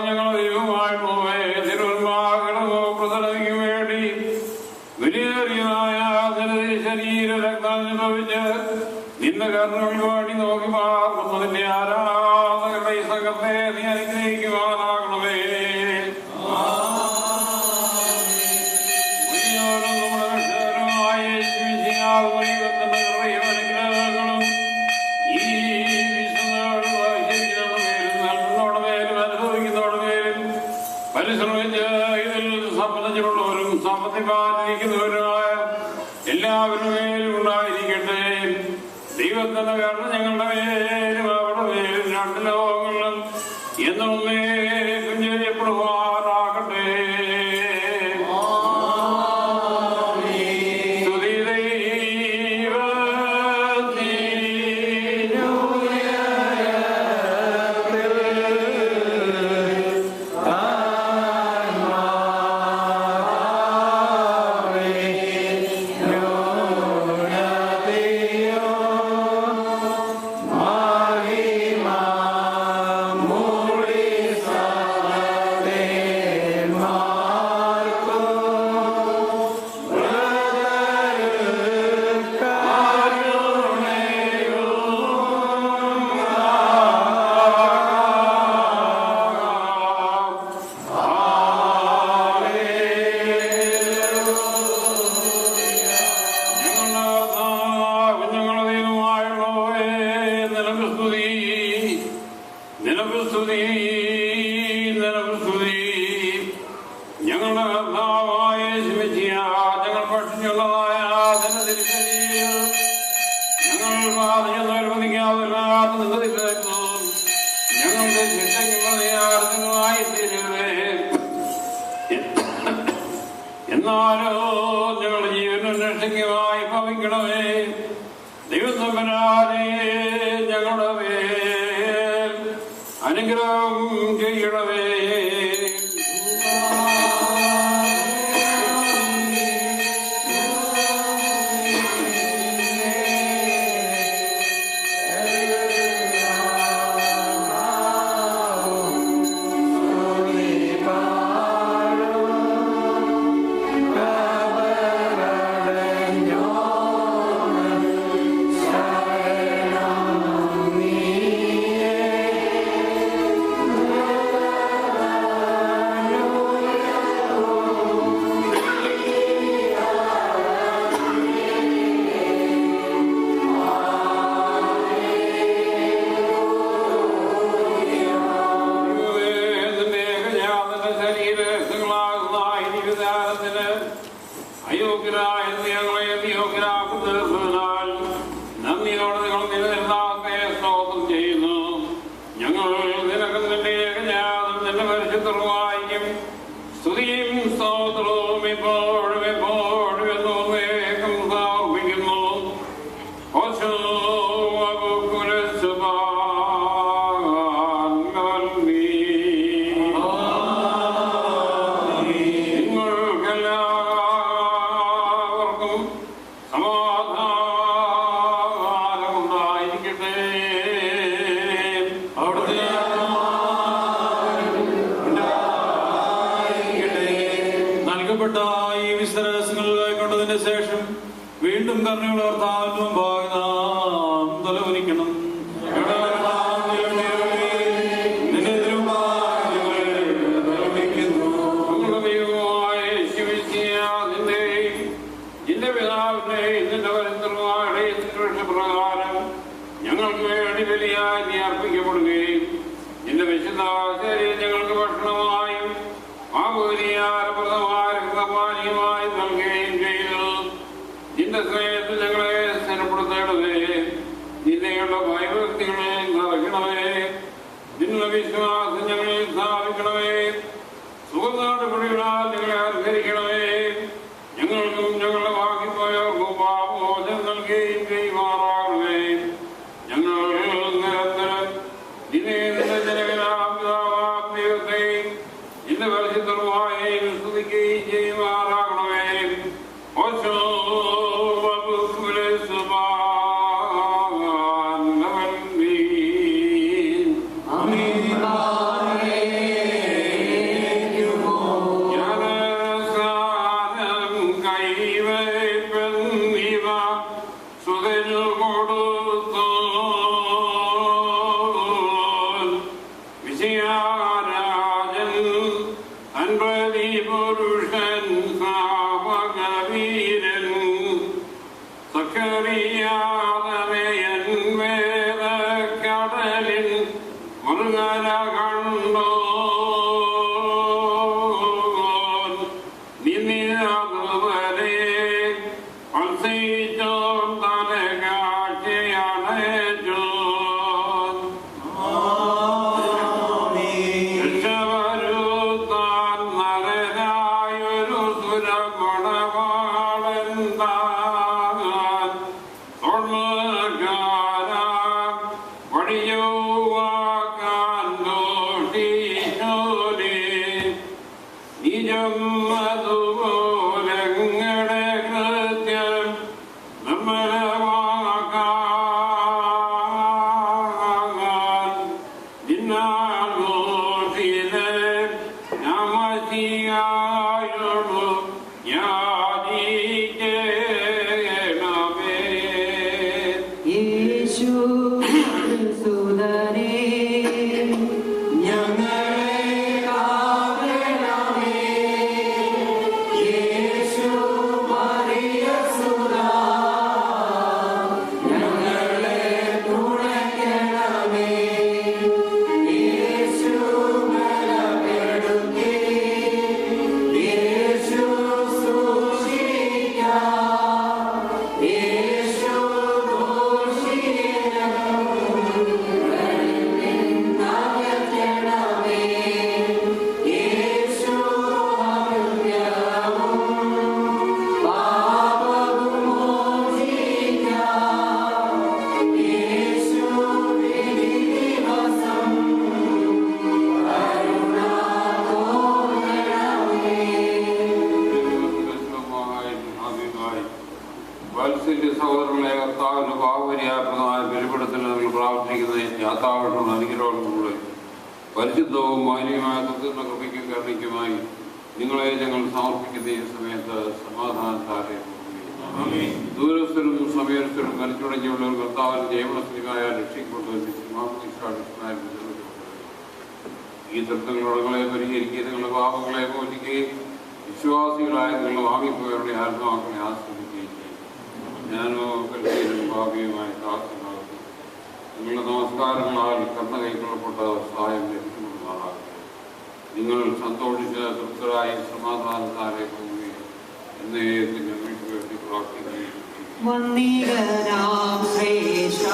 ഞങ്ങൾ ദൈവമായി പോവേ തിരുവന്മാകണമോ പ്രസരയ്ക്ക് വേണ്ടി വിലയേറിയതായ ശരീര രക്തം ഭവിച്ച് നിന്റെ കർണങ്ങൾ വാടി നോക്കി പാർക്കുന്നതിന്റെ ആരാധകരുടെ ഈ സംഘത്തെ നീ അനുഗ്രഹിക്കുവാനാകണമേ. പരിശ്രമിച്ച് ഇതിൽ സംബന്ധിച്ചുള്ളവരും സംബന്ധിപ്പാതിരിക്കുന്നവരുമായ എല്ലാവരുടെ മേലും ഉണ്ടായിരിക്കട്ടെ. ദൈവത്തിന്റെ കാരണം ഞങ്ങളുടെ മേലും അവരുടെ മേലും രണ്ട് ലോകങ്ങളിലും എന്നൊന്നേക്കും ചെയ്യപ്പെടുവാനാകട്ടെ. ഞങ്ങളുടെ കർത്താവായ ഞങ്ങൾ പക്ഷിയുള്ളതായ ഞങ്ങൾ ബാധിക്കുന്നവരുമതിക്കാവില്ലാത്ത നിന്നതിക്കുന്നു ഞങ്ങളുടെ ശിക്ഷയ്ക്കുള്ളതായി തീരുവേ. എന്നാലോ ഞങ്ങളുടെ ജീവനും രക്ഷയ്ക്കുമായി ഭവിക്കണമേ. ദൈവസമ്പന്നാരെ ഞങ്ങളുടെ മേൽ അനുഗ്രഹം ചെയ്യണമേ. അയോഗ്യരായ ഞങ്ങളെ യോഗ്യരാക്കുന്നതിനാൽ നന്ദിയോടെ നിങ്ങൾ നിലനിർത്താതെ സ്തോത്രം ചെയ്യുന്നു. ഞങ്ങൾ നിനക്ക് നിന്റെ ഏകജാതം നിന്റെ പരിശുദ്ധമായിരിക്കും സ്തുതിയും സ്തോത്രവും എപ്പോഴും എപ്പോഴും എന്നേക്കും സമർപ്പിക്കുന്നു. ഈ വിശ്വാസങ്ങൾ കൈക്കൊണ്ടതിന് ശേഷം വീണ്ടും കരുണയുള്ള കർത്താവിന്റെ മുമ്പാകെ നാം തലകുനിക്കണം. നിന്റെ പിതാവിന്റെയും നിന്റെ പരിശുദ്ധമായ പ്രകാരം ഞങ്ങൾക്ക് വേണ്ടി ബലിയായി നീ അർപ്പിക്കപ്പെടുകയും നിന്റെ വിശുദ്ധ ശരീരം ഞങ്ങൾക്ക് ഭക്ഷണമായും പാപപരിഹാരപ്രദമായ നൽകുകയും ചെയ്തു. നിന്റെ സ്നേഹത്തിൽ ഞങ്ങളെ സ്ഥിരപ്പെടുത്തേണ്ടതേ. നിന്നെയുള്ള ഭയഭക്തികളെ നിറയ്ക്കണമേ. നിന്റെ വിശ്വാസം ഞങ്ങളിൽ സ്ഥാപിക്കണമേ. സുഖനാടുപടികളാൽ ഞങ്ങളെ അലങ്കരിക്കണമേ. ഞങ്ങൾക്കും ഞങ്ങളുടെ വാക്കിപ്പോയവർക്കും പാപമോചനം നൽകുകയും ചെയ്യുമാറാകണമേ. ഞങ്ങൾ നിരന്തരം നിന്നെ നിന്റെ ജനകനാം ദൈവത്തെ നിന്റെ പരിശുദ്ധമായ സ്തുതിക്കുകയും ചെയ്യുമാറാകണമേ. Amen. ചെയ്യുന്നതുപോലെ ഞങ്ങളുടെ കൃത്യം നിർമ്മലമാക്കാൻ നിന്നാൽ ഘോഷിതരെ നമസിയായോടു യാചിക്കണമേ. യേശു സുതനേ വത്സല്യ സഹോദരങ്ങളെ കർത്താവിന്റെ പാവപര്യാപ്തമായ വെളിപ്പെടുത്തൽ നിങ്ങൾ പ്രാർത്ഥിക്കുന്ന യാഥാർത്ഥ അനുഗ്രഹങ്ങളോട് പരിശുദ്ധവും മാന്യമായ തത്വ കൃപയ്ക്കും കരുണയ്ക്കുമായി നിങ്ങളെ ഞങ്ങൾ സമർപ്പിക്കുന്ന ഈ സമയത്ത് സമാധാനത്താലെ ദൂരസ്ഥരും സമയസ്ഥരും കലിച്ചുടങ്ങിയുള്ളവർ കർത്താവിന്റെ ജൈവസ്ലിമായ രക്ഷിക്കപ്പെട്ട ഈ തത്വങ്ങളെ പരിഹരിക്കുകയും നിങ്ങളുടെ പാപങ്ങളെ മോചിക്കുകയും വിശ്വാസികളായ നിങ്ങൾ വാങ്ങിപ്പോയവരുടെ ആത്മാക്കളെ ആസ്വദിക്കുകയും ചെയ്യും. ഞാനോ കൽപ്പിയിലും ഭാവിയുമായി പ്രാർത്ഥനയാകുന്നു. നിങ്ങളുടെ നമസ്കാരങ്ങളാൽ കർണ കൈക്കൊള്ളപ്പെട്ട സഹായം ലഭിക്കുന്നതാകട്ടെ. നിങ്ങൾ സന്തോഷിച്ച് തൃപ്തരായി സമാധാനത്താലെ പോവുകയും എന്നേക്കും ഞങ്ങൾക്ക് വേണ്ടി പ്രാർത്ഥിക്കുകയും വന്ദിതനാം ശ്രേഷ്ഠ